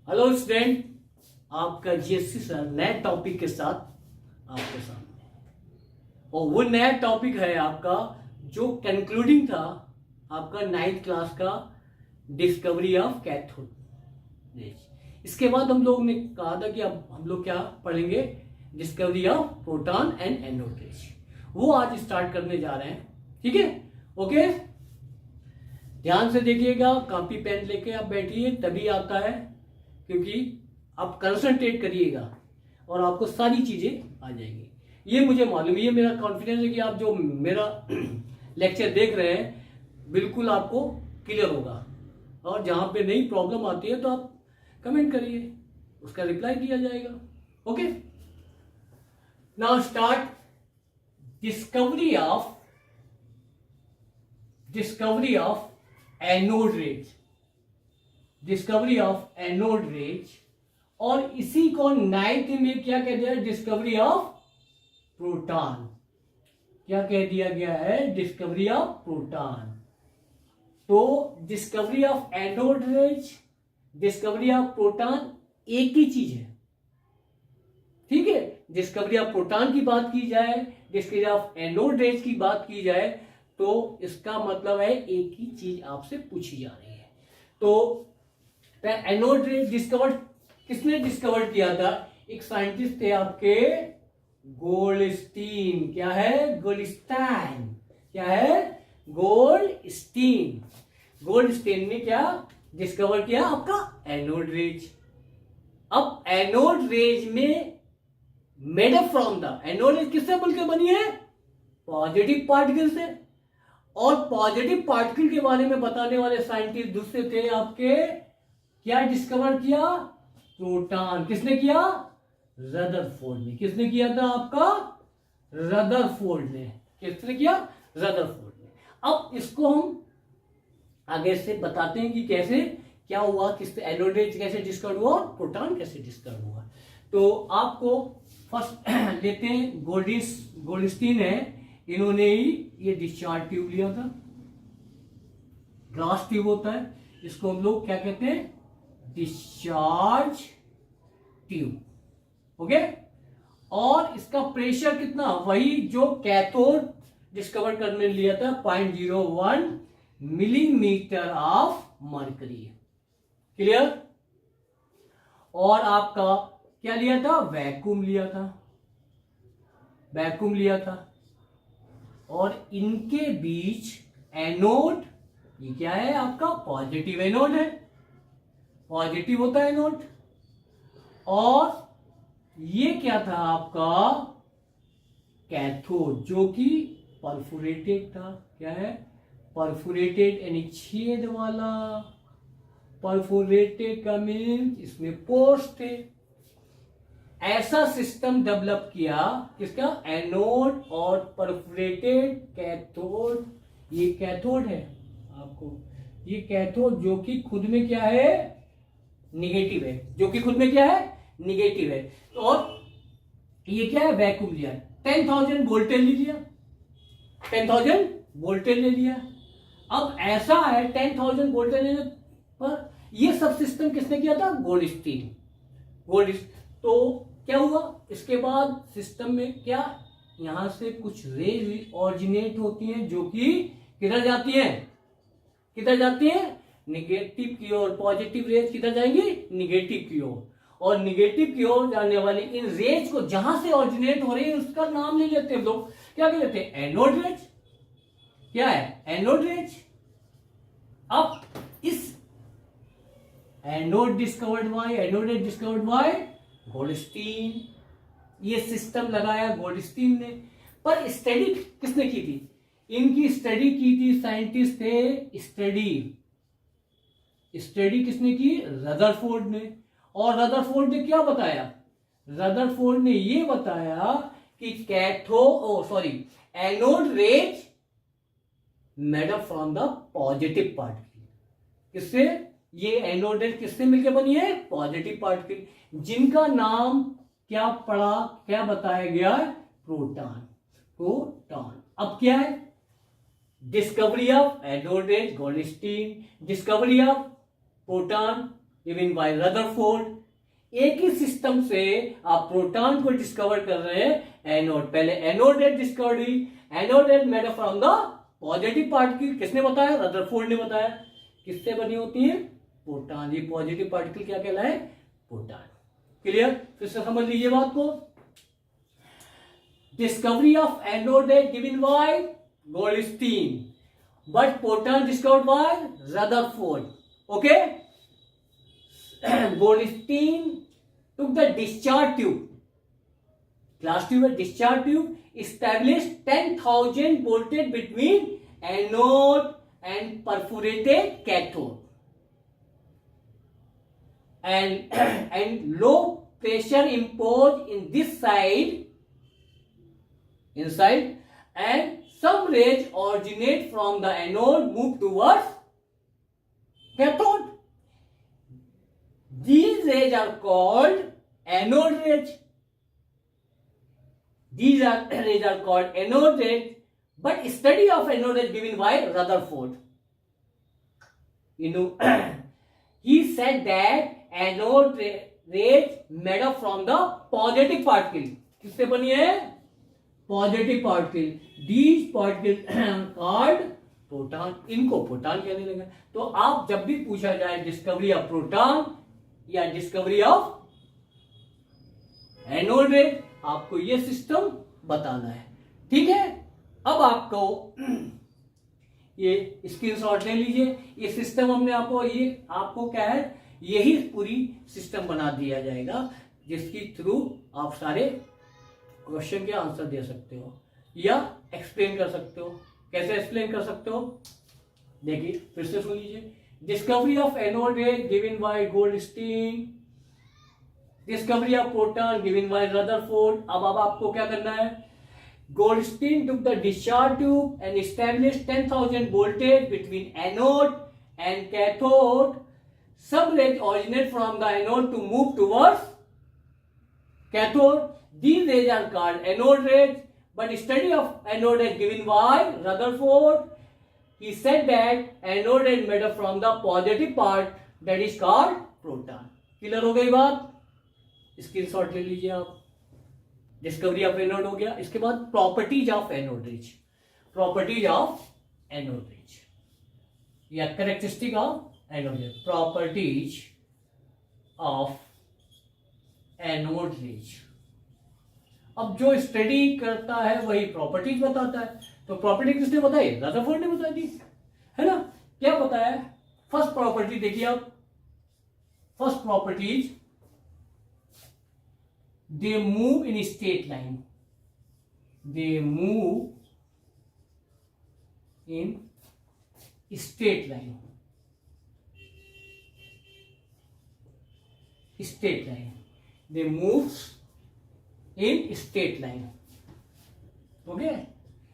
Hello student, आपका GSC sir नए topic के साथ आपके सामने। और वो नया टॉपिक है आपका जो कंक्लूडिंग था आपका 9th क्लास का, डिस्कवरी ऑफ कैथोड रेज। इसके बाद हम लोग ने कहा था कि अब हम लोग क्या पढ़ेंगे, discovery of proton and anode rays. वो आज स्टार्ट करने जा रहे हैं, ठीक है। ओके, ध्यान से देखिएगा, कॉपी पेन लेके आप बैठिए, तभी आता है, क्योंकि आप कंसंट्रेट करिएगा और आपको सारी चीजें आ जाएंगी। ये मुझे मालूम है, ये मेरा कॉन्फिडेंस है कि आप जो मेरा लेक्चर देख रहे हैं बिल्कुल आपको क्लियर होगा। और जहां पे नई प्रॉब्लम आती है तो आप कमेंट करिए, उसका रिप्लाई दिया जाएगा। Okay, now start discovery of anode raise, discovery of anode raise. और इसी को 9th में क्या कह दिया, डिस्कवरी ऑफ प्रोटॉन। क्या कह दिया गया है, डिस्कवरी ऑफ प्रोटॉन। तो discovery of anode raise, discovery of proton एक ही चीज है, ठीक है। डिस्कवरी ऑफ प्रोटॉन की बात की जाए, डिस्कवरी ऑफ एनोड रेज की बात की जाए, तो इसका मतलब है एक ही चीज आपसे पूछी जा रही है। तो एनोड रेज डिस्कवर किसने डिस्कवर किया था, एक साइंटिस्ट थे आपके गोल्डस्टीन। क्या है, गोल्डस्टाइन। क्या है, गोल्डस्टीन। गोल्डस्टीन ने क्या डिस्कवर किया, आपका एनोड रेज। अब एनोड रेज में made up from the, anode rays किससे मिलकर बनी है, पॉजिटिव पार्टिकल से। और पॉजिटिव पार्टिकल के बारे में बताने वाले साइंटिस्ट दूसरे थे आपके, क्या डिस्कवर किया, प्रोटॉन। किसने किया, रदरफोर्ड ने। किसने किया था, आपका रदरफोर्ड ने। किसने किया, रदरफोर्ड ने। अब इसको हम आगे से बताते हैं कि कैसे क्या हुआ, किस एनोड रेज कैसे डिस्कवर हुआ, प्रोटॉन कैसे डिस्कवर हुआ। तो आपको फर्स्ट लेते हैं, गोल्डस्टीन है, इन्होंने ही ये डिस्चार्ज ट्यूब लिया था। ग्लास ट्यूब होता है, इसको हम लोग क्या कहते हैं, डिस्चार्ज ट्यूब। ओके, और इसका प्रेशर कितना, वही जो कैथोड डिस्कवर करने लिया था, 0.01 मिलीमीटर ऑफ मर्करी। क्लियर। और आपका क्या लिया था, वैक्यूम लिया था, वैक्यूम लिया था। और इनके बीच एनोड, ये क्या है आपका, पॉजिटिव एनोड है, पॉजिटिव होता है एनोड। और ये क्या था आपका, कैथोड, जो कि परफोरेटेड था। क्या है, परफोरेटेड यानी छेद वाला। परफोरेटेड का मीन इसमें पोर्स थे। ऐसा सिस्टम डेवलप किया किसका, एनोड और परफोरेटेड कैथोड। ये कैथोड है आपको, ये कैथोड जो कि खुद में क्या है, निगेटिव है, जो कि खुद में क्या है, निगेटिव है। और ये क्या है, वैक्यूम लिया, 10,000 वोल्टेज ले लिया, 10,000 वोल्टेज ले लिया। अब ऐसा है 10,000 वोल्टेज लेने पर ये सब सिस्टम किसने किया था, गोल्डस्टीन। तो क्या हुआ, इसके बाद सिस्टम में क्या, यहां से कुछ रेज ऑरिजिनेट होती हैं, जो कि किधर जाती हैं, किधर जाती हैं, निगेटिव की ओर। पॉजिटिव रेज किधर जाएंगी, निगेटिव की ओर। और निगेटिव की ओर जाने वाली इन रेज को जहां से ऑरिजिनेट हो रही है उसका नाम ले लेते हैं लोग, क्या कह लेते हैं, एनोड रेज। क्या है, एनोड रेज। अब इस anode discovered by, anode rays discovered by Goldstein. ये सिस्टम लगाया गोल्डस्टीन ने। पर स्टडी किसने की थी, इनकी स्टडी की थी साइंटिस्ट थे, स्टडी किसने की, रदरफोर्ड ने। और रदरफोर्ड ने क्या बताया, रदरफोर्ड ने ये बताया कि anode rays made up from the positive particle. किससे, ये एनोड रेज किससे मिलकर बनी है, पॉजिटिव पार्टिकल, जिनका नाम क्या पड़ा, क्या बताया गया, प्रोटॉन। प्रोटॉन। अब क्या है, discovery of anode raise Goldstein, discovery of proton given by Rutherford. एक ही सिस्टम से आप प्रोटॉन को डिस्कवर कर रहे हैं। एनोड, पहले एनोड रेड डिस्कवर हुई। Anode red made from the positive particle, किसने बताया? रदरफोर्ड ने बताया। किससे बनी होती है? प्रोटॉन। ये पॉजिटिव पार्टिकल क्या कहलाए? प्रोटॉन। क्लियर? फिर से समझ लीजिए बात को। Discovery of anode red given by Goldstein, but proton discovered by Rutherford. Okay, Goldstein took the discharge tube, glass tube, discharge tube, established 10,000 voltage between anode and perforated cathode, and low pressure imposed in this side, inside, and some rays originate from the anode move towards cathode. These rays are called anode rays. These rays are called anode rays, but study of anode rays given by Rutherford. He said that anode rays made up from the positive particle. किससे बनी है? Positive particle. These particles called proton. इनको proton कहने लगा। तो आप जब भी पूछा जाए डिस्कवरी ऑफ प्रोटॉन या डिस्कवरी ऑफ एनोड रे, आपको ये सिस्टम बताना है। ठीक है, अब आपको ये स्क्रीनशॉट ले लीजिए। ये सिस्टम हमने आपको क्या है, यही पूरी सिस्टम बना दिया जाएगा जिसकी थ्रू आप सारे क्वेश्चन के आंसर दे सकते हो या एक्सप्लेन कर सकते हो। कैसे एक्सप्लेन कर सकते हो? देखिए, फिर से सुन लीजिए। Discovery of anode ray given by Goldstein, discovery of proton given by Rutherford। अब आपको क्या करना है? Goldstein took the discharge tube and established 10,000 voltage between anode and cathode. Some rays originate from the anode to move towards cathode. These rays are called anode rays, but study of anode rays given by Rutherford. He said that anode is made up from the positive part, that is called proton. Clear हो गई बात? Screenshot ले लीजिए आप। Discovery of anode हो गया। इसके बाद properties of anode rays. Properties of anode rays या characteristic of anode rays. Properties of anode rays. अब जो स्टडी करता है वही प्रॉपर्टीज बताता है। तो प्रॉपर्टी किसने बताई? रदरफोर्ड ने बता दी, है ना? क्या बताया? फर्स्ट प्रॉपर्टी देखिए आप। First properties, they move in straight line. They move in straight line. Straight line, they move in straight line. Okay,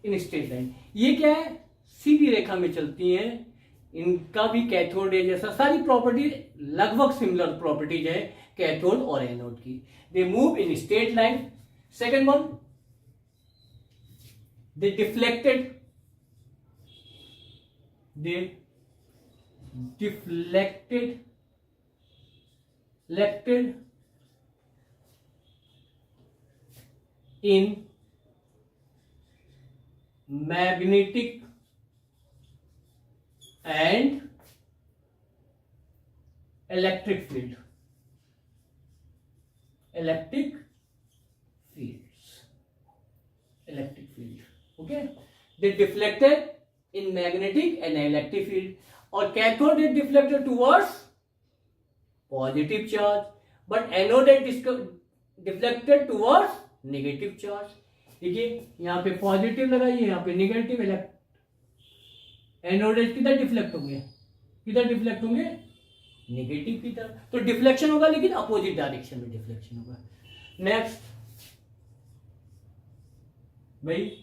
in straight line. ये क्या है? सीधी रेखा में चलती हैं। इनका भी कैथोड है जैसा, सारी प्रॉपर्टी लगभग सिमिलर प्रॉपर्टीज है कैथोड और एनोड की। They move in straight line. Second one, they deflected in magnetic and electric field. Electric field. Okay, they deflected in magnetic and electric field. और cathode is deflected towards positive charge, but anode is deflected towards negative charge. देखिए, यहाँ पे positive लगाइए, यहाँ पे negative. Anode किधर deflect होंगे? किधर डिफ्लेक्ट होंगे? नेगेटिव की तरफ। तो डिफ्लेक्शन होगा, लेकिन अपोजिट डायरेक्शन में डिफ्लेक्शन होगा। नेक्स्ट भाई,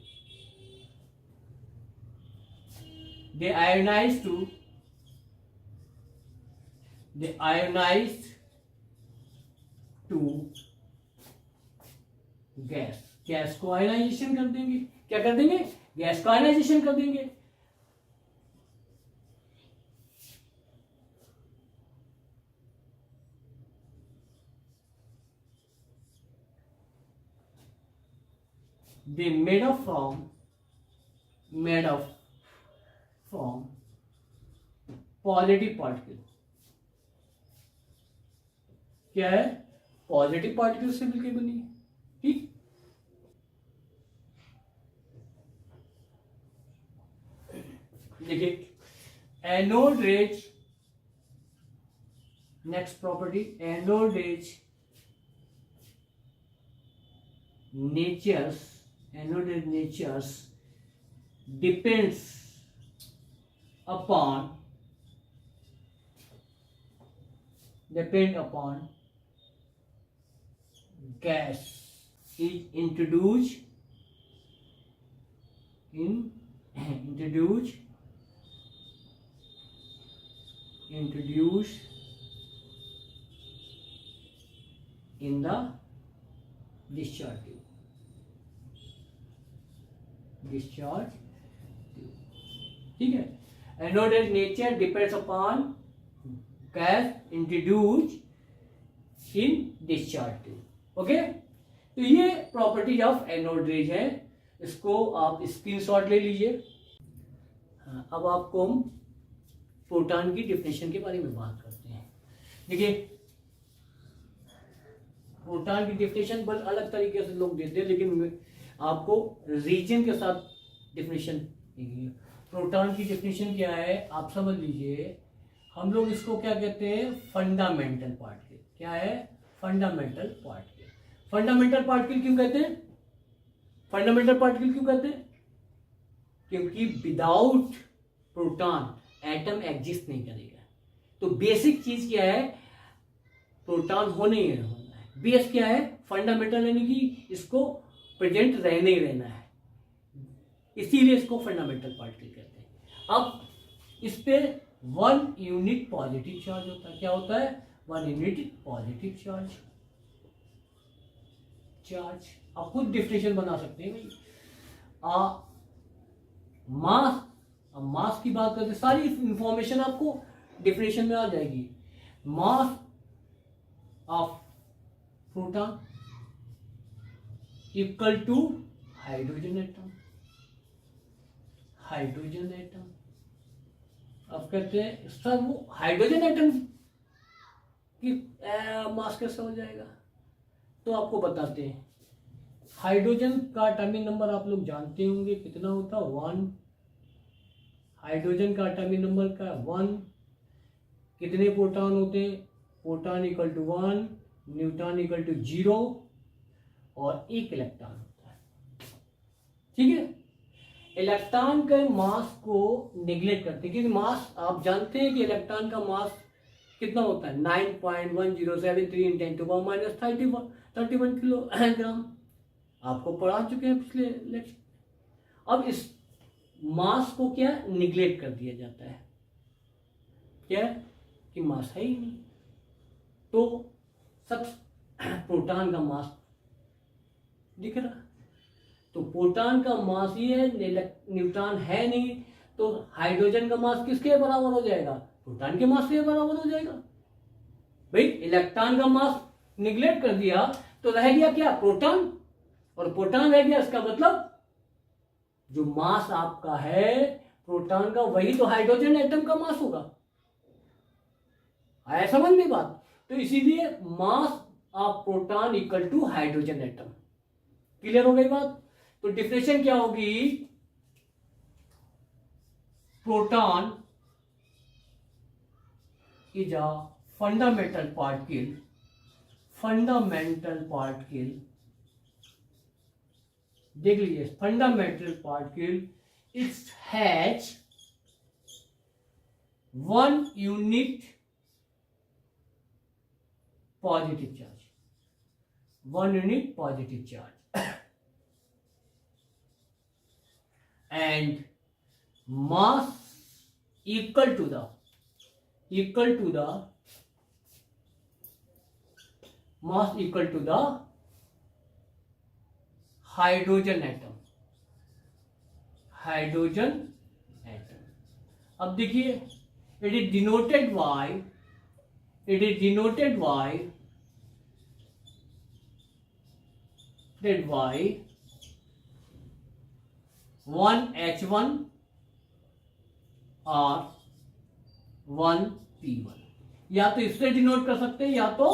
they ionized to गैस को आयनाइजेशन कर देंगे। क्या कर देंगे? गैस को आयनाइजेशन कर देंगे। they made up from positive particle. क्या है? पॉजिटिव पार्टिकल से मिलकर बनी है। ठीक, देखिए anode rays, next property, anode rays natures, anode natures depends upon gas is introduced in the discharge tube। ठीक है, anode nature depends upon gas introduce इन डिस्चार्ज ट्यूब। ओके, तो ये प्रॉपर्टीज ऑफ एनोड रेज है, इसको आप screenshot ले लीजिए। अब आपको हम प्रोटॉन की डिफिनेशन के बारे में बात करते हैं। देखिए प्रोटॉन की डिफिनेशन बस अलग तरीके से लोग देते हैं, लेकिन आपको रीजन के साथ डिफिनेशन। प्रोटॉन की डिफिनेशन क्या है आप समझ लीजिए। हम लोग इसको क्या कहते हैं? Fundamental particle. क्या है? Fundamental particle. फंडामेंटल पार्टिकल क्यों कहते हैं? क्योंकि विदाउट प्रोटॉन एटम एग्जिस्ट नहीं करेगा। तो बेसिक चीज क्या है? प्रोटॉन होना ही होना है। बेस क्या है? फंडामेंटल, यानी कि इसको प्रेजेंट रहने ही रहना है, इसीलिए इसको फंडामेंटल पार्टिकल कहते हैं। अब इस पे 1 यूनिट पॉजिटिव चार्ज होता है। क्या होता है? 1 यूनिट पॉजिटिव चार्ज। आप खुद डिफिनेशन बना सकते हैं भाई। मास, अब मास की बात करते, सारी इंफॉर्मेशन आपको डिफिनेशन में आ जाएगी। Mass of proton equal to hydrogen atom. अब कहते हैं सर वो हाइड्रोजन एटम की मास कैसे हो जाएगा? तो आपको बताते हैं। हाइड्रोजन का एटॉमिक नंबर आप लोग जानते होंगे, कितना होता है? 1। हाइड्रोजन का एटॉमिक नंबर का 1। कितने प्रोटॉन होते हैं? Proton equal to 1, neutron equal to 0 और 1 इलेक्ट्रॉन होता है। ठीक है, इलेक्ट्रॉन के मास को निगलेक्ट करते हैं, क्योंकि मास आप जानते हैं कि इलेक्ट्रॉन का मास कितना होता है? 9.1073 × 10⁻³ किलोग्राम। आपको पढ़ा चुके हैं पिछले लेक्चर। अब इस मास को क्या निगलेक्ट कर दिया जाता है? क्या कि मास है ही नहीं, तो सब प्रोटॉन का मास दिख रहा। तो प्रोटॉन का मास ही है, न्यूट्रॉन है नहीं, तो हाइड्रोजन का मास किसके बराबर हो जाएगा? प्रोटॉन के मास के बराबर हो जाएगा। भाई इलेक्ट्रॉन का मास निगलेक्ट कर दिया तो रह गया क्या? प्रोटॉन। और प्रोटॉन रह गया, इसका मतलब जो मास आपका है प्रोटॉन का, वही तो हाइड्रोजन एटम का मास होगा। आया समझ में बात? तो इसीलिए mass of proton equal to hydrogen atom. Clear हो गई बात? तो डिफिनेशन क्या होगी? Proton is a fundamental particle. देख लीजिए, fundamental particle it has 1 unit positive charge. 1 unit positive charge and mass equal to the hydrogen atom। अब देखिए, it is denoted by 1H1 और 1P1, या तो इससे डिनोट कर सकते हैं या तो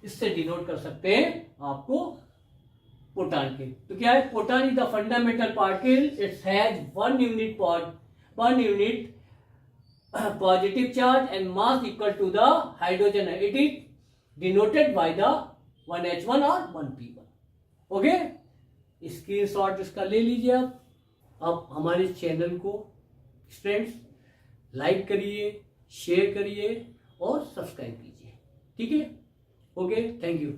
इससे डिनोट कर सकते हैं आपको प्रोटॉन के। तो क्या है, proton is the fundamental particle, it's has 1 unit positive charge and mass equal to the hydrogen, it is denoted by the 1H1 और 1P1। ओके, स्क्रीनशॉट इसका ले लीजिए आप। अब हमारे चैनल को फ्रेंड्स लाइक करिए, शेयर करिए और सब्सक्राइब कीजिए। ठीक है, ओके, थैंक यू।